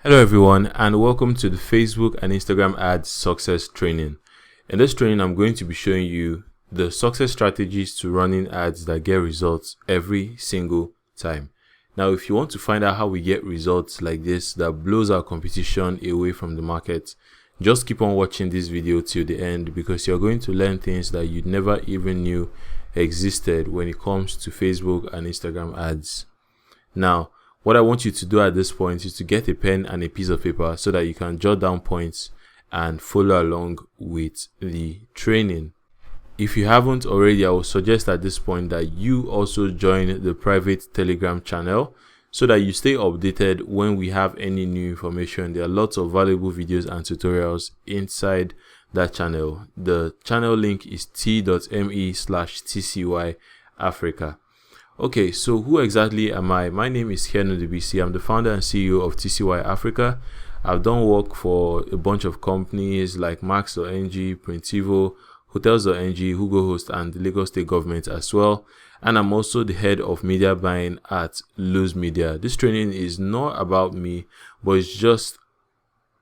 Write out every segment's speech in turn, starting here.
Hello everyone, and welcome to the Facebook and Instagram ads success training. In this training, I'm going to be showing you the success strategies to running ads that get results every single time. Now, if you want to find out how we get results like this that blows our competition away from the market, just keep on watching this video till the end, because you're going to learn things that you never even knew existed when it comes to Facebook and Instagram ads. Now, what I want you to do at this point is to get a pen and a piece of paper so that you can jot down points and follow along with the training. If you haven't already, I would suggest at this point that you also join the private Telegram channel so that you stay updated when we have any new information. There are lots of valuable videos and tutorials inside that channel. The channel link is t.me/TCY Africa. Okay, so who exactly am I? My name is Ndubisi. I'm the founder and CEO of TCY Africa. I've done work for a bunch of companies like Max.ng, Printivo, Hotels.ng, Hugo Host, and the Lagos State government as well. And I'm also the head of media buying at Lose Media. This training is not about me, but it's just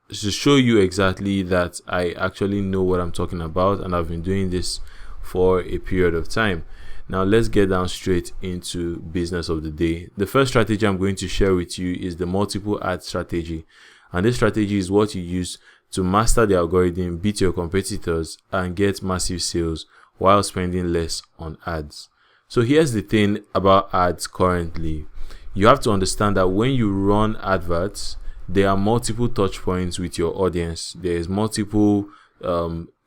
to show you exactly that I actually know what I'm talking about, and I've been doing this for a period of time. Now let's get down straight into business of the day. The first strategy I'm going to share with you is the multiple ad strategy. And this strategy is what you use to master the algorithm, beat your competitors, and get massive sales while spending less on ads. So here's the thing about ads currently. You have to understand that when you run adverts, there are multiple touch points with your audience. There's multiple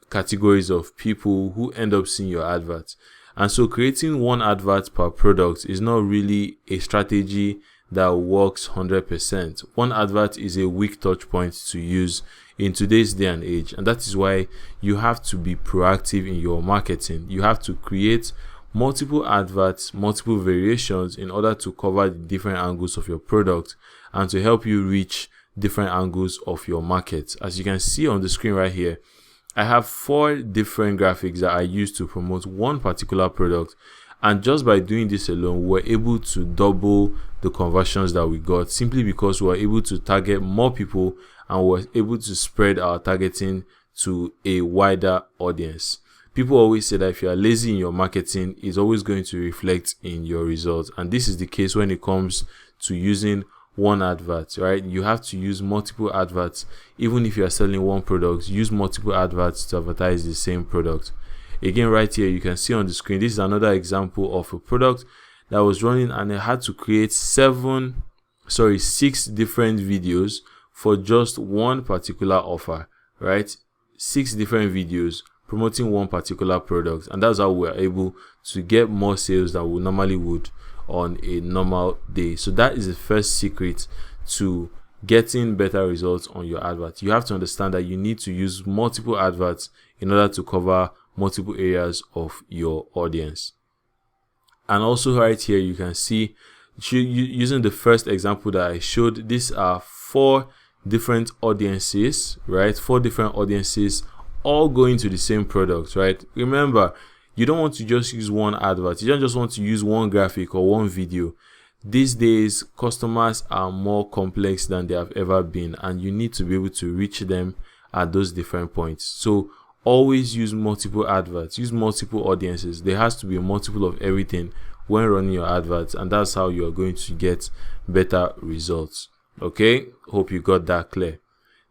categories of people who end up seeing your adverts. And so creating one advert per product is not really a strategy that works 100%. One advert is a weak touch point to use in today's day and age. And that is why you have to be proactive in your marketing. You have to create multiple adverts, multiple variations in order to cover the different angles of your product and to help you reach different angles of your market. As you can see on the screen right here, I have 4 different graphics that I use to promote one particular product, and just by doing this alone, we're able to double the conversions that we got, simply because we're able to target more people and we're able to spread our targeting to a wider audience. People always say that if you are lazy in your marketing, it's always going to reflect in your results, and this is the case when it comes to using one advert, right? You have to use multiple adverts. Even if you are selling one product, use multiple adverts to advertise the same product. Again, right here, you can see on the screen, this is another example of a product that was running, and I had to create 6 different videos for just one particular offer, right? 6 different videos promoting one particular product, and that's how we're able to get more sales than we normally would on a normal day. So that is the first secret to getting better results on your advert. You have to understand that you need to use multiple adverts in order to cover multiple areas of your audience. And also right here, you can see, using the first example that I showed, these are 4 different audiences, right? 4 different audiences all going to the same product, right? Remember, you don't want to just use one advert. You don't just want to use one graphic or one video. These days, customers are more complex than they have ever been, and you need to be able to reach them at those different points. So always use multiple adverts, use multiple audiences. There has to be a multiple of everything when running your adverts, and that's how you are going to get better results. Okay, hope you got that clear.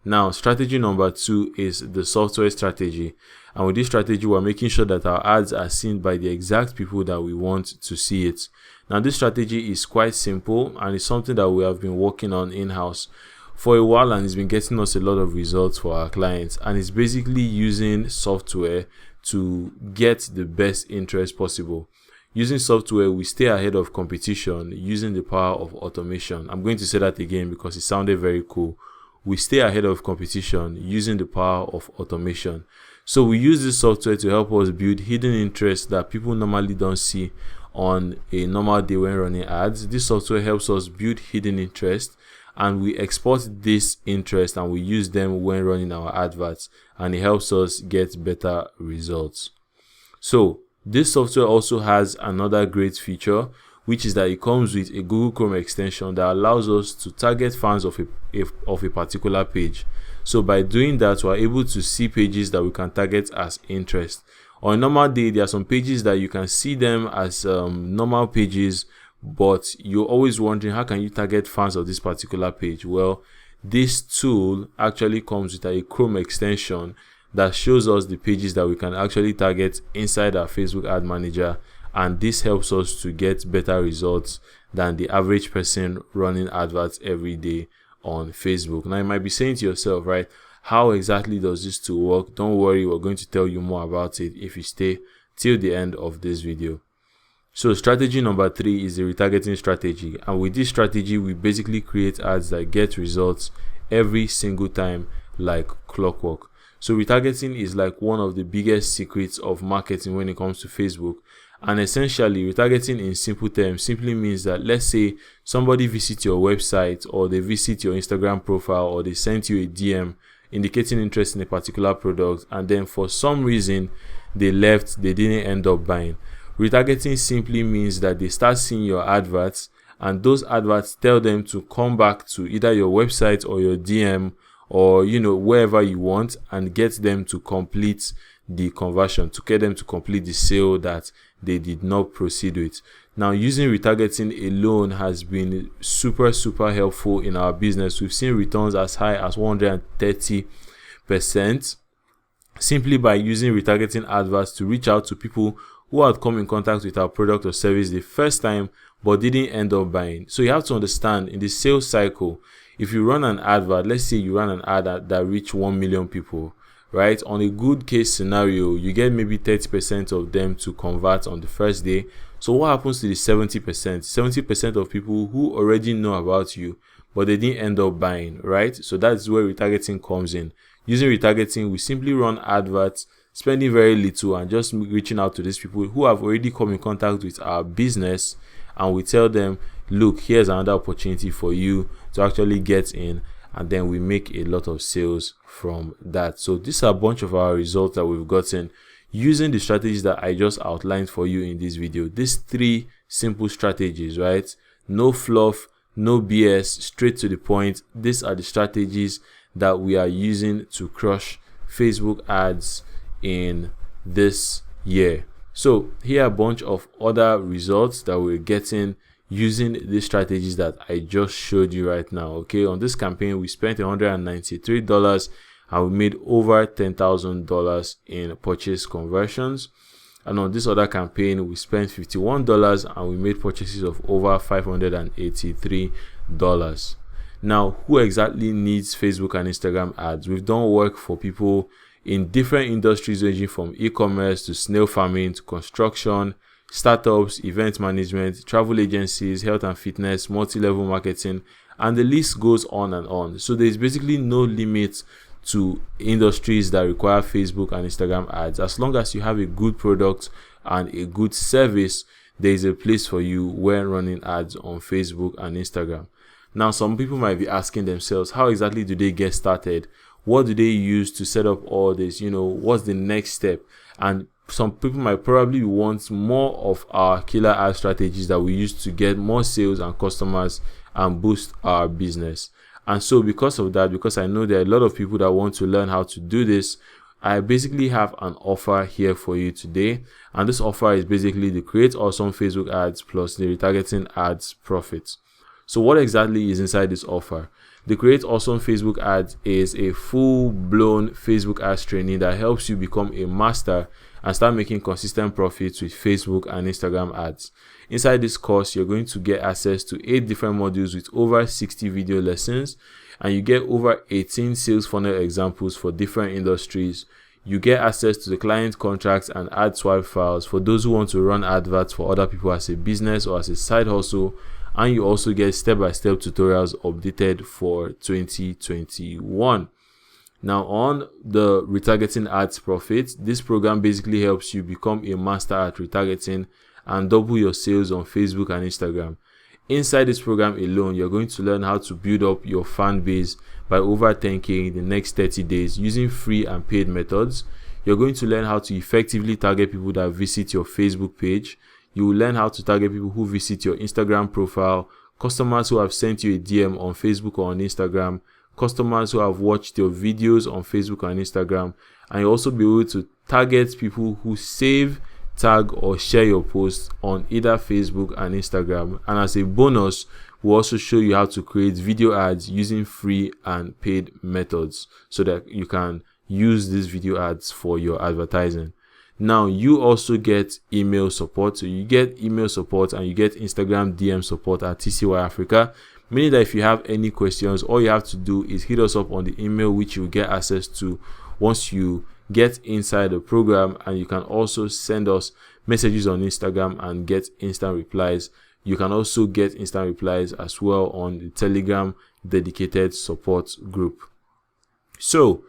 Now, strategy number 2 is the software strategy. And with this strategy, we're making sure that our ads are seen by the exact people that we want to see it. Now, this strategy is quite simple, and it's something that we have been working on in-house for a while, and it's been getting us a lot of results for our clients. And it's basically using software to get the best interest possible. Using software, we stay ahead of competition using the power of automation. I'm going to say that again because it sounded very cool. We stay ahead of competition using the power of automation. So we use this software to help us build hidden interest that people normally don't see on a normal day when running ads. This software helps us build hidden interest, and we export this interest and we use them when running our adverts, and it helps us get better results. So this software also has another great feature, which is that it comes with a Google Chrome extension that allows us to target fans of a particular page. So by doing that, we're able to see pages that we can target as interest. On a normal day, there are some pages that you can see them as normal pages, but you're always wondering, how can you target fans of this particular page? Well, this tool actually comes with a Chrome extension that shows us the pages that we can actually target inside our Facebook ad manager, and this helps us to get better results than the average person running adverts every day on Facebook. Now you might be saying to yourself, right, how exactly does this tool work? Don't worry, we're going to tell you more about it if you stay till the end of this video. So strategy number 3 is the retargeting strategy, and with this strategy we basically create ads that get results every single time like clockwork. So retargeting is like one of the biggest secrets of marketing when it comes to Facebook. And essentially, retargeting in simple terms simply means that, let's say somebody visits your website, or they visit your Instagram profile, or they sent you a DM indicating interest in a particular product, and then for some reason they didn't end up buying. Retargeting simply means that they start seeing your adverts, and those adverts tell them to come back to either your website or your DM, or wherever you want, and get them to complete the conversion, to get them to complete the sale that they did not proceed with. Now, using retargeting alone has been super helpful in our business. We've seen returns as high as 130% simply by using retargeting adverts to reach out to people who had come in contact with our product or service the first time but didn't end up buying. So you have to understand, in the sales cycle, if you run an advert, let's say you run an ad that reach 1 million people, right? On a good case scenario, you get maybe 30% of them to convert on the first day. So what happens to the 70%? 70% of people who already know about you, but they didn't end up buying, right? So that's where retargeting comes in. Using retargeting, we simply run adverts, spending very little and just reaching out to these people who have already come in contact with our business, and we tell them, look, here's another opportunity for you to actually get in, and then we make a lot of sales from that. So these are a bunch of our results that we've gotten using the strategies that I just outlined for you in this video. These 3 simple strategies, right? No fluff, no BS, straight to the point. These are the strategies that we are using to crush Facebook ads in this year. So here are a bunch of other results that we're getting using these strategies that I just showed you right now. Okay, on this campaign we spent $193 and we made over $10,000 in purchase conversions. And on this other campaign we spent $51 and we made purchases of over $583. Now, who exactly needs Facebook and Instagram ads? We've done work for people in different industries ranging from e-commerce to snail farming to construction, startups, event management, travel agencies, health and fitness, multi-level marketing, and the list goes on and on. So there's basically no limit to industries that require Facebook and Instagram ads. As long as you have a good product and a good service, there is a place for you when running ads on Facebook and Instagram. Now, some people might be asking themselves, how exactly do they get started? What do they use to set up all this? What's the next step? And some people might probably want more of our killer ad strategies that we use to get more sales and customers and boost our business. And so because of that, because I know there are a lot of people that want to learn how to do this, I basically have an offer here for you today. And this offer is basically the Create Awesome Facebook Ads plus the Retargeting Ads Profits. So what exactly is inside this offer? The Create Awesome Facebook Ads is a full-blown Facebook ads training that helps you become a master and start making consistent profits with Facebook and Instagram ads. Inside this course, you're going to get access to 8 different modules with over 60 video lessons, and you get over 18 sales funnel examples for different industries. You get access to the client contracts and ad swipe files for those who want to run adverts for other people as a business or as a side hustle. And you also get step-by-step tutorials updated for 2021. Now, on the Retargeting Ads Profit, this program basically helps you become a master at retargeting and double your sales on Facebook and Instagram. Inside this program alone, you're going to learn how to build up your fan base by over 10K in the next 30 days using free and paid methods. You're going to learn how to effectively target people that visit your Facebook page. You will learn how to target people who visit your Instagram profile, customers who have sent you a DM on Facebook or on Instagram, customers who have watched your videos on Facebook and Instagram, and you'll also be able to target people who save, tag, or share your posts on either Facebook and Instagram. And as a bonus, we'll also show you how to create video ads using free and paid methods so that you can use these video ads for your advertising. Now, you also get email support. So you get email support and you get Instagram DM support at TCY Africa, meaning that if you have any questions, all you have to do is hit us up on the email, which you get access to once you get inside the program. And you can also send us messages on Instagram and get instant replies. You can also get instant replies as well on the Telegram dedicated support group. So,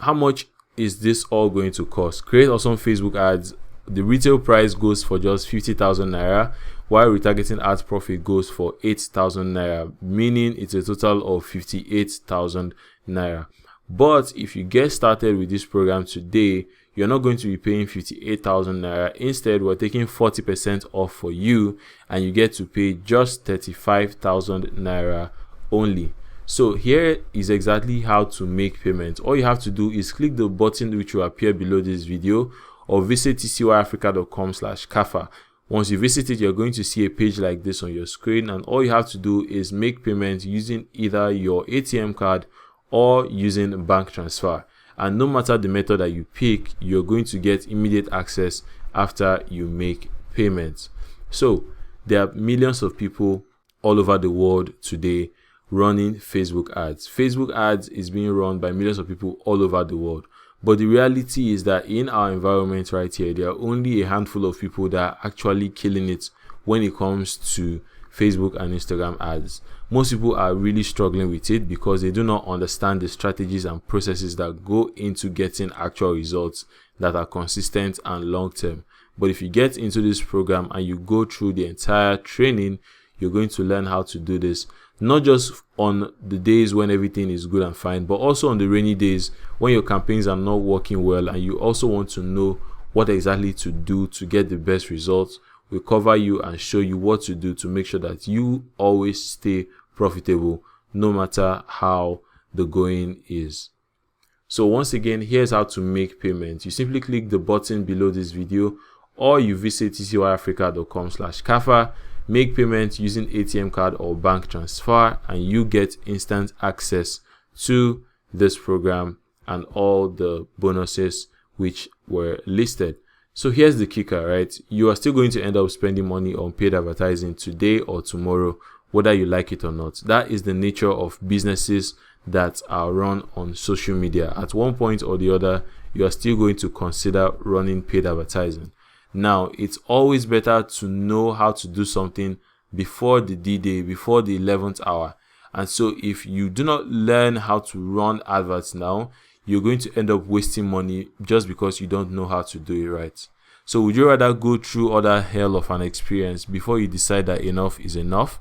how much is this all going to cost? Create awesome Facebook ads. The retail price goes for just 50,000 naira, while retargeting ads profit goes for 8,000 naira, meaning it's a total of 58,000 naira. But if you get started with this program today, you're not going to be paying 58,000 naira. Instead, we're taking 40% off for you, and you get to pay just 35,000 naira only. So here is exactly how to make payments. All you have to do is click the button which will appear below this video, or visit tcyafrica.com/kafa. Once you visit it, you're going to see a page like this on your screen, and all you have to do is make payments using either your ATM card or using bank transfer. And no matter the method that you pick, you're going to get immediate access after you make payments. So there are millions of people all over the world today running Facebook ads. Facebook ads is being run by millions of people all over the world. But the reality is that in our environment right here, there are only a handful of people that are actually killing it when it comes to Facebook and Instagram ads. Most people are really struggling with it because they do not understand the strategies and processes that go into getting actual results that are consistent and long term. But if you get into this program and you go through the entire training, you're going to learn how to do this, not just on the days when everything is good and fine, but also on the rainy days when your campaigns are not working well and you also want to know what exactly to do to get the best results. We cover you and show you what to do to make sure that you always stay profitable no matter how the going is. So once again, here's how to make payments. You simply click the button below this video, or you visit tcyafrica.com/kafa, make payments using ATM card or bank transfer, and you get instant access to this program and all the bonuses which were listed. So here's the kicker, right? You are still going to end up spending money on paid advertising today or tomorrow, whether you like it or not. That is the nature of businesses that are run on social media. At one point or the other, you are still going to consider running paid advertising. Now, it's always better to know how to do something before the D-Day, before the 11th hour. And so if you do not learn how to run adverts now, you're going to end up wasting money just because you don't know how to do it right. So would you rather go through all that hell of an experience before you decide that enough is enough?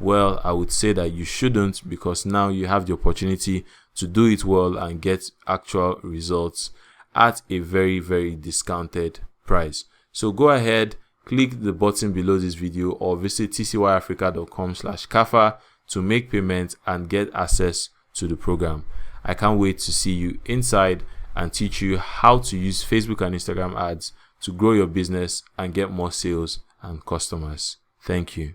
Well, I would say that you shouldn't, because now you have the opportunity to do it well and get actual results at a very, very discounted price. So go ahead, click the button below this video, or visit tcyafrica.com/kafa to make payments and get access to the program. I can't wait to see you inside and teach you how to use Facebook and Instagram ads to grow your business and get more sales and customers. Thank you.